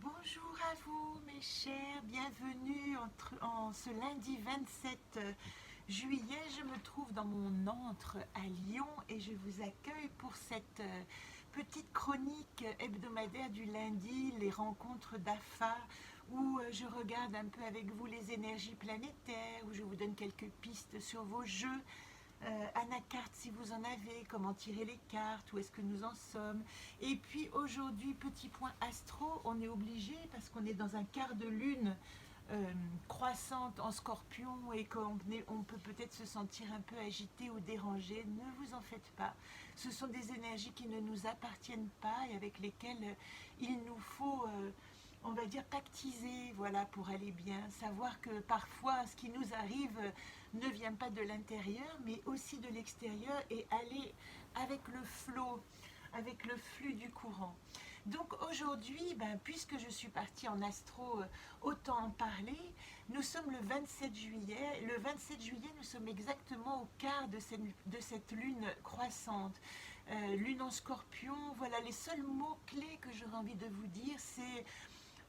Bonjour à vous mes chers, bienvenue en ce lundi 27 juillet. Je me trouve dans mon antre à Lyon et je vous accueille pour cette petite chronique hebdomadaire du lundi, les rencontres d'AFA, où je regarde un peu avec vous les énergies planétaires, où je vous donne quelques pistes sur vos jeux. Anacarte si vous en avez, comment tirer les cartes, où est-ce que nous en sommes. Et puis aujourd'hui, petit point astro, on est obligé parce qu'on est dans un quart de lune croissante en scorpion et qu'on peut peut-être se sentir un peu agité ou dérangé. Ne vous en faites pas. Ce sont des énergies qui ne nous appartiennent pas et avec lesquelles il nous faut on va dire pactiser, voilà, pour aller bien, savoir que parfois ce qui nous arrive ne vient pas de l'intérieur mais aussi de l'extérieur et aller avec le flot, avec le flux du courant. Donc aujourd'hui, puisque je suis partie en astro, autant en parler. Nous sommes le 27 juillet. Le 27 juillet, nous sommes exactement au quart de cette lune croissante. Lune en scorpion, voilà les seuls mots-clés que j'aurais envie de vous dire, c'est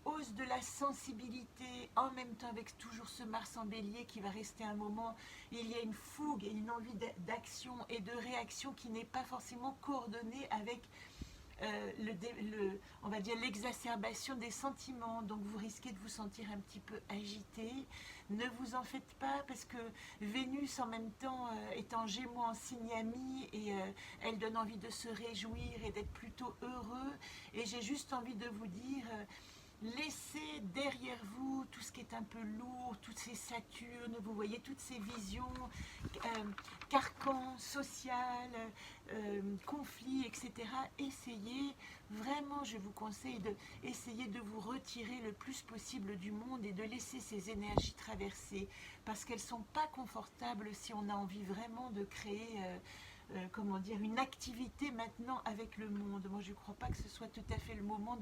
hausse de la sensibilité, en même temps avec toujours ce Mars en bélier qui va rester un moment, il y a une fougue et une envie d'action et de réaction qui n'est pas forcément coordonnée avec on va dire l'exacerbation des sentiments, donc vous risquez de vous sentir un petit peu agité. Ne vous en faites pas parce que Vénus en même temps est en Gémeaux en signe ami et elle donne envie de se réjouir et d'être plutôt heureux, et j'ai juste envie de vous dire laissez derrière vous tout ce qui est un peu lourd, toutes ces Saturnes, vous voyez, toutes ces visions, carcans social, conflits, etc. Essayez, vraiment je vous conseille d'essayer de vous retirer le plus possible du monde et de laisser ces énergies traverser, parce qu'elles ne sont pas confortables si on a envie vraiment de créer comment dire, une activité maintenant avec le monde. Moi je ne crois pas que ce soit tout à fait le moment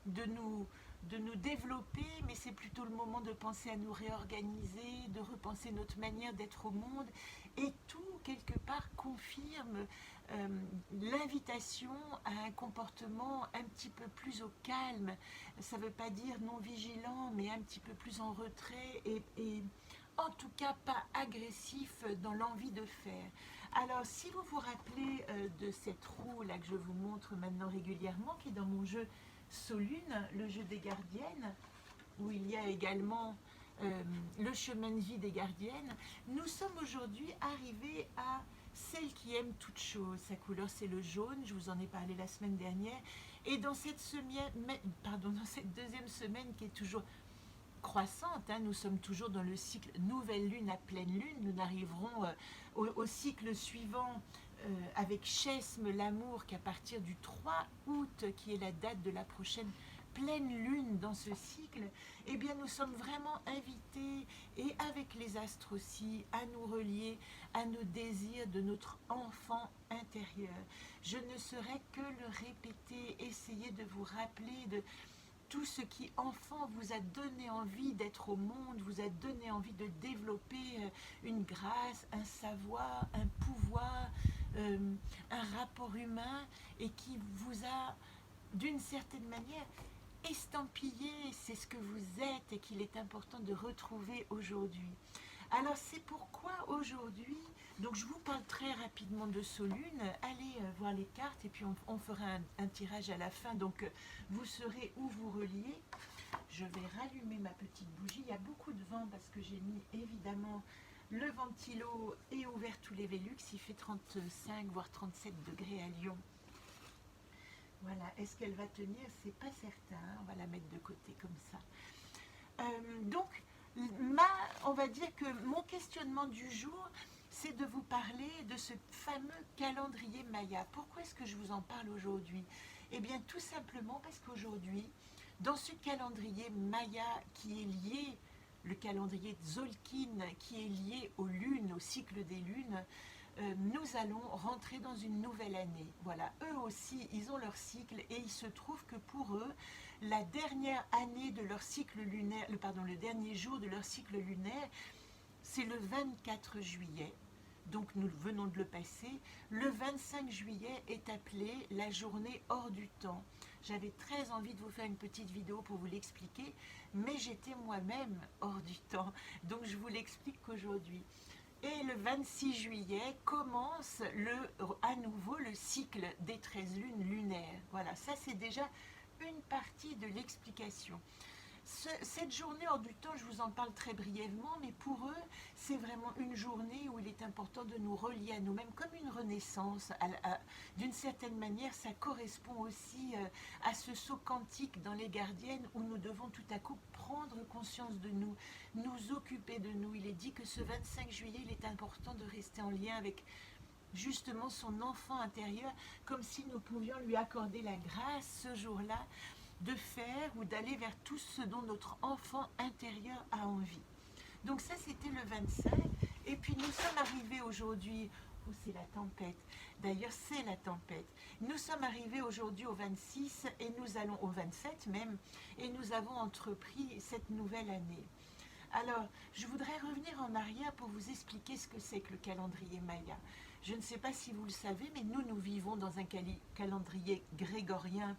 de nous développer, mais c'est plutôt le moment de penser à nous réorganiser, de repenser notre manière d'être au monde, et tout, quelque part, confirme l'invitation à un comportement un petit peu plus au calme. Ça ne veut pas dire non vigilant, mais un petit peu plus en retrait et en tout cas pas agressif dans l'envie de faire. Alors, si vous vous rappelez de cette roue là que je vous montre maintenant régulièrement, qui est dans mon jeu Solune, le jeu des gardiennes, où il y a également le chemin de vie des gardiennes, nous sommes aujourd'hui arrivés à celle qui aime toute chose. Sa couleur, c'est le jaune, je vous en ai parlé la semaine dernière. Et dans cette deuxième semaine qui est toujours croissante, hein, nous sommes toujours dans le cycle nouvelle lune à pleine lune, nous n'arriverons au cycle suivant avec Chesme, l'amour, qu'à partir du 3 août, qui est la date de la prochaine pleine lune dans ce cycle. Eh bien nous sommes vraiment invités, et avec les astres aussi, à nous relier à nos désirs de notre enfant intérieur. Je ne saurais que le répéter, essayez de vous rappeler de tout ce qui, enfant, vous a donné envie d'être au monde, vous a donné envie de développer une grâce, un savoir, un pouvoir, un rapport humain, et qui vous a, d'une certaine manière, estampillé, c'est ce que vous êtes et qu'il est important de retrouver aujourd'hui. Alors c'est pourquoi aujourd'hui, donc je vous parle très rapidement de Solune, allez voir les cartes et puis on fera un tirage à la fin, donc vous saurez où vous reliez. Je vais rallumer ma petite bougie, il y a beaucoup de vent parce que j'ai mis évidemment le ventilo et ouvert tous les Velux, il fait 35 voire 37 degrés à Lyon. Voilà, est-ce qu'elle va tenir? C'est pas certain, on va la mettre de côté comme ça. Donc, on va dire que mon questionnement du jour, c'est de vous parler de ce fameux calendrier Maya. Pourquoi est-ce que je vous en parle aujourd'hui? Eh bien, tout simplement parce qu'aujourd'hui, dans ce calendrier Maya qui est lié, le calendrier Tzolk'in, qui est lié aux lunes, au cycle des lunes, nous allons rentrer dans une nouvelle année. Voilà, eux aussi, ils ont leur cycle, et il se trouve que pour eux, la dernière année de leur cycle lunaire, le dernier jour de leur cycle lunaire, c'est le 24 juillet. Donc nous venons de le passer. Le 25 juillet est appelé la journée hors du temps. J'avais très envie de vous faire une petite vidéo pour vous l'expliquer, mais j'étais moi-même hors du temps, donc je vous l'explique qu'aujourd'hui. Et le 26 juillet commence à nouveau le cycle des 13 lunes lunaires. Voilà, ça c'est déjà une partie de l'explication. Cette journée hors du temps, je vous en parle très brièvement, mais pour eux, c'est vraiment une journée où il est important de nous relier à nous-mêmes, comme une renaissance. D'une certaine manière, ça correspond aussi à ce saut quantique dans les gardiennes, où nous devons tout à coup prendre conscience de nous, nous occuper de nous. Il est dit que ce 25 juillet, il est important de rester en lien avec justement son enfant intérieur, comme si nous pouvions lui accorder la grâce ce jour-là, de faire ou d'aller vers tout ce dont notre enfant intérieur a envie. Donc ça, c'était le 25. Et puis nous sommes arrivés aujourd'hui, oh, c'est la tempête, d'ailleurs c'est la tempête. Nous sommes arrivés aujourd'hui au 26 et nous allons au 27 même, et nous avons entrepris cette nouvelle année. Alors, je voudrais revenir en arrière pour vous expliquer ce que c'est que le calendrier Maya. Je ne sais pas si vous le savez, mais nous vivons dans un calendrier grégorien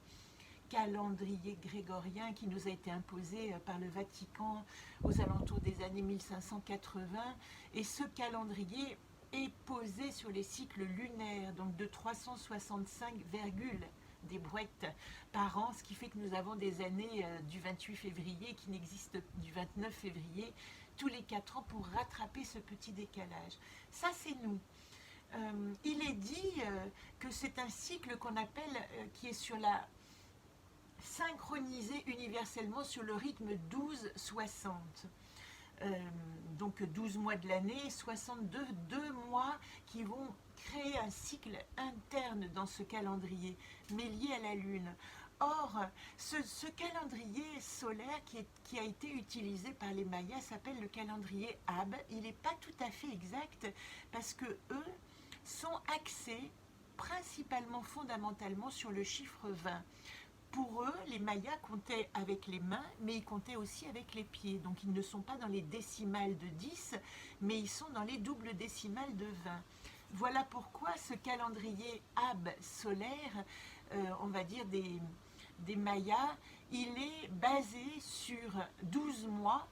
qui nous a été imposé par le Vatican aux alentours des années 1580. Et ce calendrier est posé sur les cycles lunaires, donc de 365 virgules des brouettes par an, ce qui fait que nous avons des années du 28 février qui n'existent du 29 février tous les 4 ans pour rattraper ce petit décalage. Ça, c'est nous. Il est dit que c'est un cycle qu'on appelle, qui est sur la synchronisé universellement sur le rythme 12-60. Donc 12 mois de l'année, 62, 2 mois qui vont créer un cycle interne dans ce calendrier, mais lié à la Lune. Or, ce calendrier solaire qui a été utilisé par les Mayas s'appelle le calendrier Ab. Il n'est pas tout à fait exact parce que eux sont axés principalement, fondamentalement sur le chiffre 20. Pour eux, les Mayas comptaient avec les mains, mais ils comptaient aussi avec les pieds. Donc ils ne sont pas dans les décimales de 10, mais ils sont dans les doubles décimales de 20. Voilà pourquoi ce calendrier Ab solaire, on va dire des Mayas, il est basé sur 12 mois,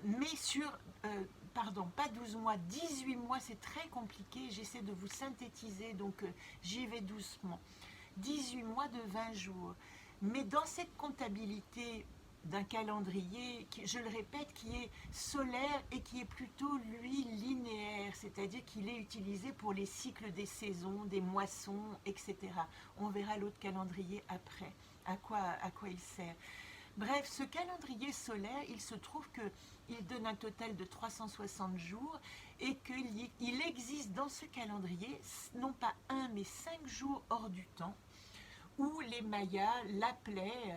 mais sur... pardon, pas 12 mois, 18 mois, c'est très compliqué, j'essaie de vous synthétiser, donc j'y vais doucement. 18 mois de 20 jours. Mais dans cette comptabilité d'un calendrier, je le répète, qui est solaire et qui est plutôt, lui, linéaire, c'est-à-dire qu'il est utilisé pour les cycles des saisons, des moissons, etc. On verra l'autre calendrier après, à quoi il sert. Bref, ce calendrier solaire, il se trouve qu'il donne un total de 360 jours et qu'il existe dans ce calendrier, non pas 1, mais 5 jours hors du temps, où les Mayas l'appelaient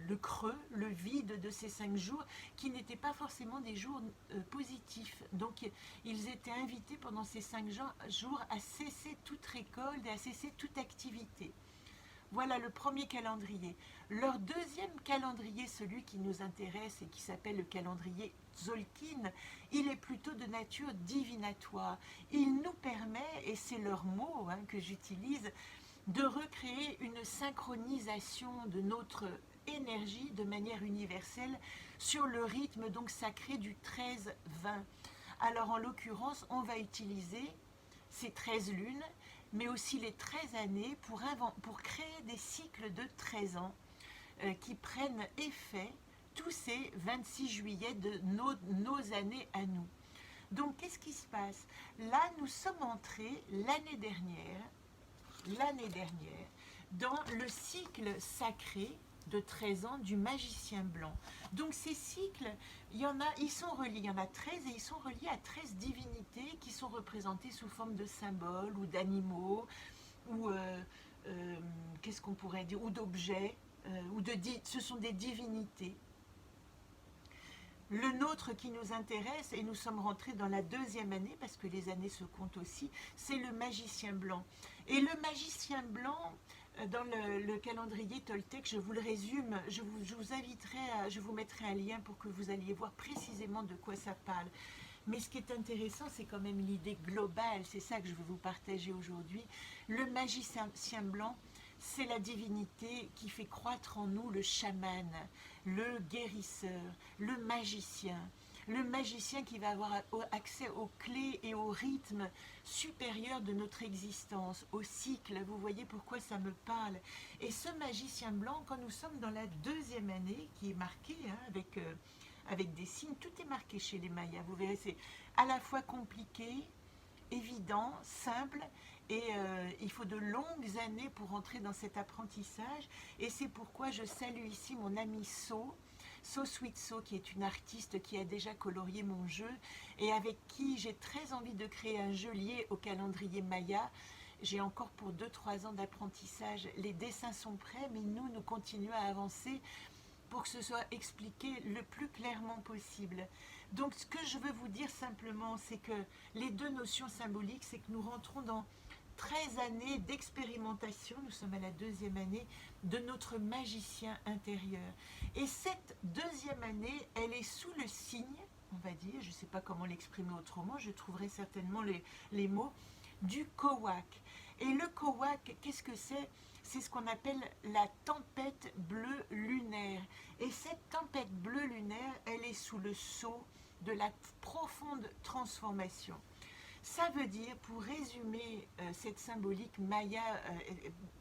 le creux, le vide de ces 5 jours, qui n'étaient pas forcément des jours positifs. Donc, ils étaient invités pendant ces 5 jours à cesser toute récolte et à cesser toute activité. Voilà le premier calendrier. Leur deuxième calendrier, celui qui nous intéresse et qui s'appelle le calendrier Tzolk'in, il est plutôt de nature divinatoire. Il nous permet, et c'est leur mot que j'utilise, de recréer une synchronisation de notre énergie de manière universelle sur le rythme donc sacré du 13-20. Alors en l'occurrence, on va utiliser ces 13 lunes, mais aussi les 13 années pour créer des cycles de 13 ans qui prennent effet tous ces 26 juillet de nos années à nous. Donc, qu'est-ce qui se passe? Là, nous sommes entrés l'année dernière, dans le cycle sacré de 13 ans du magicien blanc. Donc ces cycles, ils sont reliés, il y en a 13 et ils sont reliés à 13 divinités qui sont représentées sous forme de symboles ou d'animaux ou qu'est-ce qu'on pourrait dire, ou d'objets, ce sont des divinités. Le nôtre qui nous intéresse, et nous sommes rentrés dans la deuxième année, parce que les années se comptent aussi, c'est le magicien blanc. Et le magicien blanc, dans le calendrier Toltec, je vous le résume, je vous mettrai un lien pour que vous alliez voir précisément de quoi ça parle. Mais ce qui est intéressant, c'est quand même l'idée globale, c'est ça que je veux vous partager aujourd'hui. Le magicien blanc, c'est la divinité qui fait croître en nous le chaman, le guérisseur, le magicien. Le magicien qui va avoir accès aux clés et au rythme supérieur de notre existence, au cycle. Vous voyez pourquoi ça me parle. Et ce magicien blanc, quand nous sommes dans la deuxième année, qui est marquée avec des signes, tout est marqué chez les Mayas. Vous verrez, c'est à la fois compliqué, évident, simple, et il faut de longues années pour entrer dans cet apprentissage. Et c'est pourquoi je salue ici mon ami So Sweet So, qui est une artiste qui a déjà colorié mon jeu et avec qui j'ai très envie de créer un jeu lié au calendrier Maya. J'ai encore pour 2-3 ans d'apprentissage. Les dessins sont prêts, mais nous continuons à avancer pour que ce soit expliqué le plus clairement possible. Donc ce que je veux vous dire simplement, c'est que les deux notions symboliques, c'est que nous rentrons dans 13 années d'expérimentation, nous sommes à la deuxième année, de notre magicien intérieur. Et cette deuxième année, elle est sous le signe, on va dire, je ne sais pas comment l'exprimer autrement, je trouverai certainement les mots, du Kowak. Et le Kowak, qu'est-ce que c'est? C'est ce qu'on appelle la tempête bleue lunaire. Et cette tempête bleue lunaire, elle est sous le sceau de la profonde transformation. Ça veut dire, pour résumer cette symbolique Maya,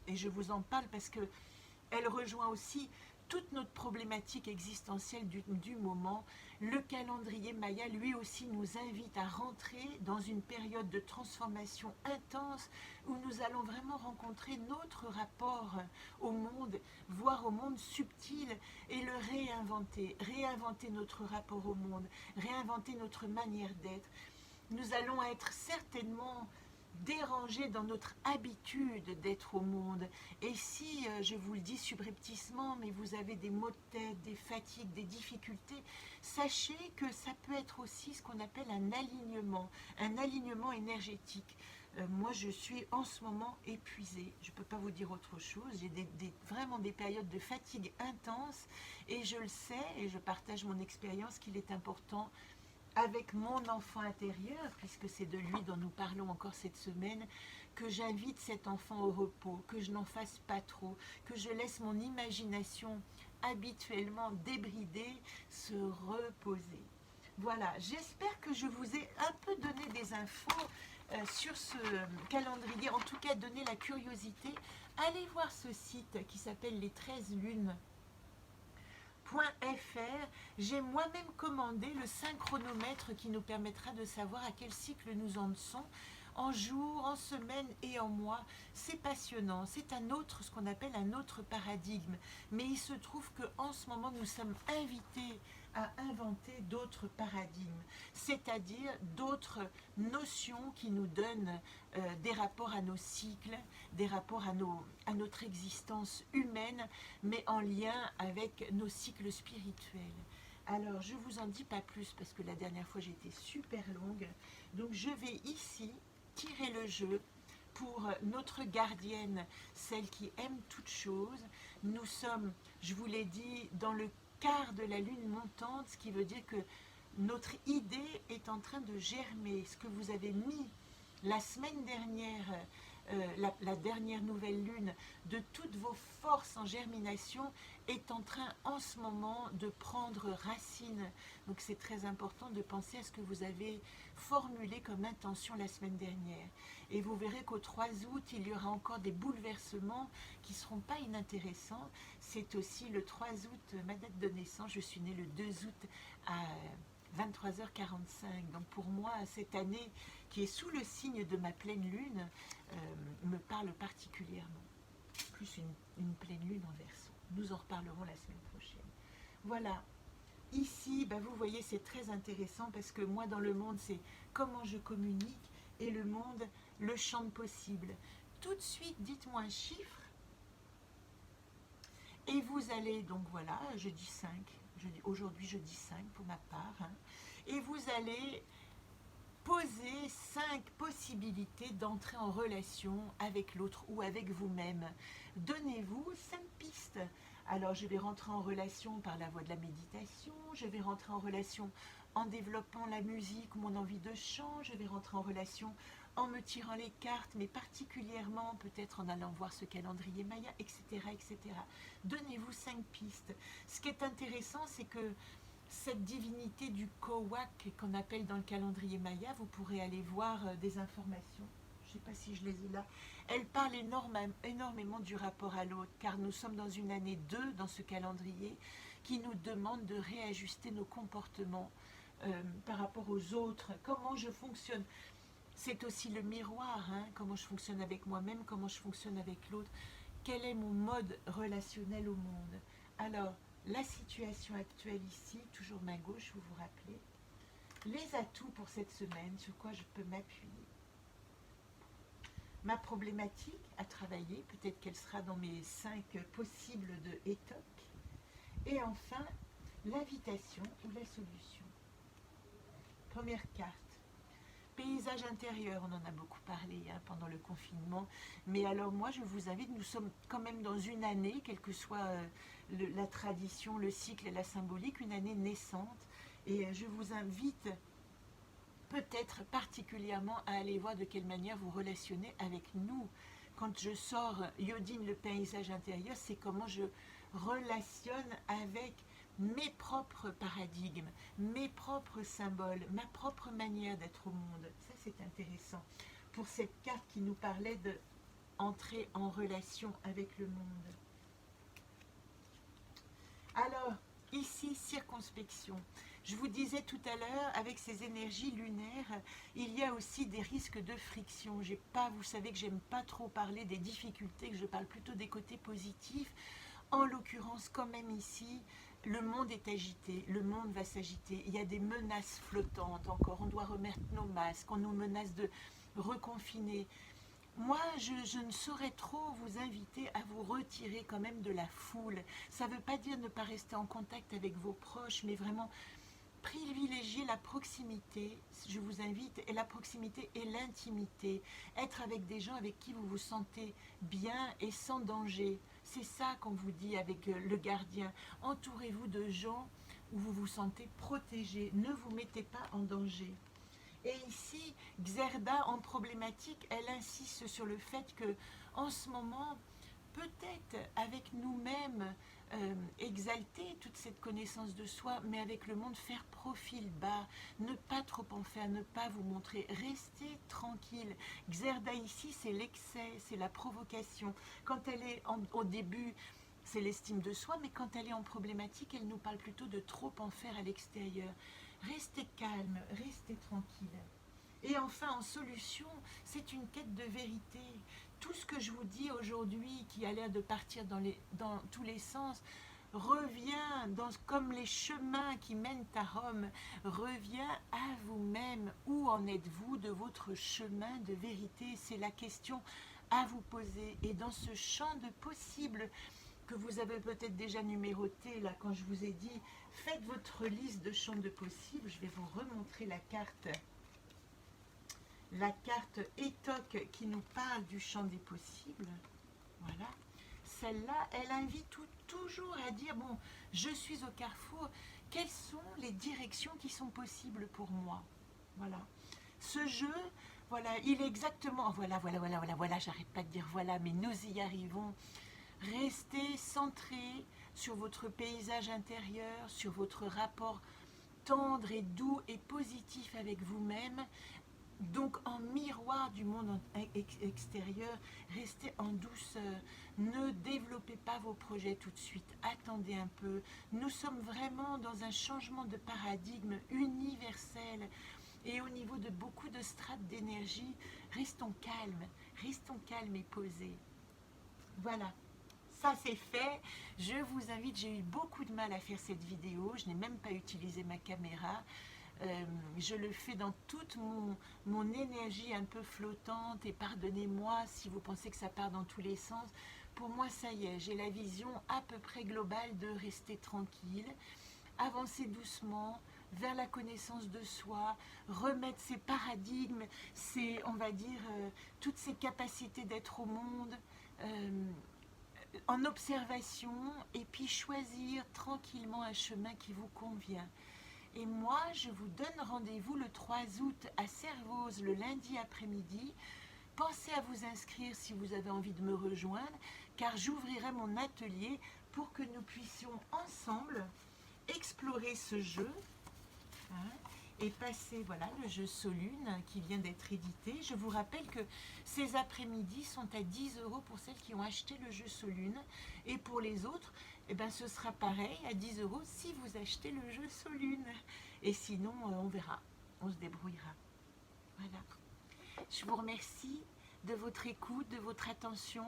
et je vous en parle parce que elle rejoint aussi toute notre problématique existentielle du moment, le calendrier Maya lui aussi nous invite à rentrer dans une période de transformation intense où nous allons vraiment rencontrer notre rapport au monde, voire au monde subtil, et le réinventer notre rapport au monde, réinventer notre manière d'être. Nous allons être certainement dérangés dans notre habitude d'être au monde. Et si, je vous le dis subrepticement, mais vous avez des maux de tête, des fatigues, des difficultés, sachez que ça peut être aussi ce qu'on appelle un alignement énergétique. Moi, je suis en ce moment épuisée. Je ne peux pas vous dire autre chose. J'ai vraiment des périodes de fatigue intense et je le sais et je partage mon expérience qu'il est important avec mon enfant intérieur, puisque c'est de lui dont nous parlons encore cette semaine, que j'invite cet enfant au repos, que je n'en fasse pas trop, que je laisse mon imagination habituellement débridée se reposer. Voilà, j'espère que je vous ai un peu donné des infos sur ce calendrier, en tout cas donné la curiosité. Allez voir ce site qui s'appelle les 13 lunes. .fr, j'ai moi-même commandé le synchronomètre qui nous permettra de savoir à quel cycle nous en sommes en jours, en semaines et en mois. C'est passionnant, c'est ce qu'on appelle un autre paradigme. Mais il se trouve qu'en ce moment, nous sommes invités à inventer d'autres paradigmes, c'est-à-dire d'autres notions qui nous donnent des rapports à nos cycles, des rapports à notre existence humaine, mais en lien avec nos cycles spirituels. Alors, je ne vous en dis pas plus parce que la dernière fois, j'ai été super longue. Donc, je vais ici tirer le jeu pour notre gardienne, celle qui aime toutes choses. Nous sommes, je vous l'ai dit, dans le quart de la lune montante, ce qui veut dire que notre idée est en train de germer. Ce que vous avez mis la semaine dernière, la dernière nouvelle lune, de toutes vos forces en germination, est en train en ce moment de prendre racine. Donc c'est très important de penser à ce que vous avez formulé comme intention la semaine dernière. Et vous verrez qu'au 3 août, il y aura encore des bouleversements qui ne seront pas inintéressants. C'est aussi le 3 août, ma date de naissance. Je suis née le 2 août à 23h45. Donc pour moi, cette année qui est sous le signe de ma pleine lune me parle particulièrement. Plus une pleine lune en Verseau. Nous en reparlerons la semaine prochaine. Voilà. Ici, vous voyez, c'est très intéressant parce que moi, dans le monde, c'est comment je communique et le monde, le champ de possible. Tout de suite, dites-moi un chiffre et vous allez, donc voilà, je dis 5. Aujourd'hui, je dis 5 pour ma part. Et vous allez poser 5 possibilités d'entrer en relation avec l'autre ou avec vous-même. Donnez-vous 5 pistes. Alors je vais rentrer en relation par la voie de la méditation, je vais rentrer en relation en développant la musique, mon envie de chant, je vais rentrer en relation en me tirant les cartes, mais particulièrement peut-être en allant voir ce calendrier Maya, etc. etc. Donnez-vous 5 pistes. Ce qui est intéressant, c'est que cette divinité du Kowak qu'on appelle dans le calendrier Maya, vous pourrez aller voir des informations. Je ne sais pas si je les ai là. Elle parle énormément du rapport à l'autre, car nous sommes dans une année 2 dans ce calendrier qui nous demande de réajuster nos comportements par rapport aux autres. Comment je fonctionne? C'est aussi le miroir, hein, comment je fonctionne avec moi-même, comment je fonctionne avec l'autre. Quel est mon mode relationnel au monde? Alors, la situation actuelle ici, toujours main gauche, vous vous rappelez. Les atouts pour cette semaine, sur quoi je peux m'appuyer. Ma problématique à travailler, peut-être qu'elle sera dans mes 5 possibles de ETOC. Et enfin, l'invitation ou la solution. Première carte. Paysage intérieur, on en a beaucoup parlé hein, pendant le confinement. Mais alors moi, je vous invite, nous sommes quand même dans une année, quelle que soit la tradition, le cycle et la symbolique, une année naissante. Et je vous invite peut-être particulièrement à aller voir de quelle manière vous relationnez avec nous. Quand je sors Yodine, le paysage intérieur, c'est comment je relationne avec mes propres paradigmes, mes propres symboles, ma propre manière d'être au monde. Ça, c'est intéressant. Pour cette carte qui nous parlait de entrer en relation avec le monde. Alors, ici, circonspection. Je vous disais tout à l'heure, avec ces énergies lunaires, il y a aussi des risques de friction. Vous savez que j'aime pas trop parler des difficultés, que je parle plutôt des côtés positifs. En l'occurrence, quand même ici, le monde est agité, le monde va s'agiter. Il y a des menaces flottantes encore. On doit remettre nos masques, on nous menace de reconfiner. Moi, je ne saurais trop vous inviter à vous retirer quand même de la foule. Ça ne veut pas dire ne pas rester en contact avec vos proches, mais vraiment privilégier la proximité, je vous invite, et la proximité et l'intimité. Être avec des gens avec qui vous vous sentez bien et sans danger. C'est ça qu'on vous dit avec le gardien. Entourez-vous de gens où vous vous sentez protégé. Ne vous mettez pas en danger. Et ici, Xerda, en problématique, elle insiste sur le fait que, en ce moment, peut-être avec nous-mêmes, exalter toute cette connaissance de soi, mais avec le monde, faire profil bas, ne pas trop en faire, ne pas vous montrer, restez tranquille. Xerda ici, c'est l'excès, c'est la provocation. Quand elle est au début, c'est l'estime de soi, mais quand elle est en problématique, elle nous parle plutôt de trop en faire à l'extérieur. Restez calme, restez tranquille. Et enfin, en solution, c'est une quête de vérité. Tout ce que je vous dis aujourd'hui, qui a l'air de partir dans tous les sens, revient comme les chemins qui mènent à Rome, revient à vous-même. Où en êtes-vous de votre chemin de vérité? C'est la question à vous poser. Et dans ce champ de possibles que vous avez peut-être déjà numéroté, là, quand je vous ai dit, faites votre liste de champs de possibles. Je vais vous remontrer la carte ETOC qui nous parle du champ des possibles. Voilà. Celle-là, elle invite toujours à dire, bon, je suis au carrefour, quelles sont les directions qui sont possibles pour moi? Voilà. Ce jeu, voilà, il est exactement, voilà, j'arrête pas de dire voilà, mais nous y arrivons. Restez centré sur votre paysage intérieur, sur votre rapport tendre et doux et positif avec vous-même. Donc en miroir du monde extérieur, restez en douceur, ne développez pas vos projets tout de suite, attendez un peu. Nous sommes vraiment dans un changement de paradigme universel et au niveau de beaucoup de strates d'énergie, restons calmes et posés. Voilà. Ça c'est fait, je vous invite, j'ai eu beaucoup de mal à faire cette vidéo, je n'ai même pas utilisé ma caméra, je le fais dans toute mon énergie un peu flottante et pardonnez-moi si vous pensez que ça part dans tous les sens, pour moi ça y est, j'ai la vision à peu près globale de rester tranquille, avancer doucement vers la connaissance de soi, remettre ses paradigmes, on va dire, toutes ses capacités d'être au monde, en observation et puis choisir tranquillement un chemin qui vous convient. Et moi, je vous donne rendez-vous le 3 août à Servoz le lundi après-midi. Pensez à vous inscrire si vous avez envie de me rejoindre, car j'ouvrirai mon atelier pour que nous puissions ensemble explorer ce jeu, hein, et passer, voilà, le jeu Solune qui vient d'être édité. Je vous rappelle que ces après-midi sont à 10 € pour celles qui ont acheté le jeu Solune, et pour les autres, eh ben, ce sera pareil à 10 € si vous achetez le jeu Solune. Et sinon, on verra, on se débrouillera. Voilà. Je vous remercie de votre écoute, de votre attention.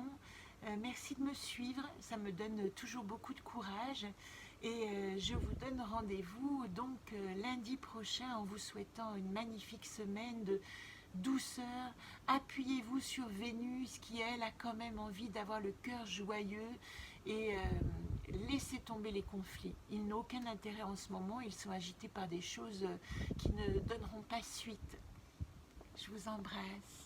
Merci de me suivre, ça me donne toujours beaucoup de courage. Et je vous donne rendez-vous donc lundi prochain en vous souhaitant une magnifique semaine de douceur. Appuyez-vous sur Vénus qui, elle, a quand même envie d'avoir le cœur joyeux, et laissez tomber les conflits. Ils n'ont aucun intérêt en ce moment, ils sont agités par des choses qui ne donneront pas suite. Je vous embrasse.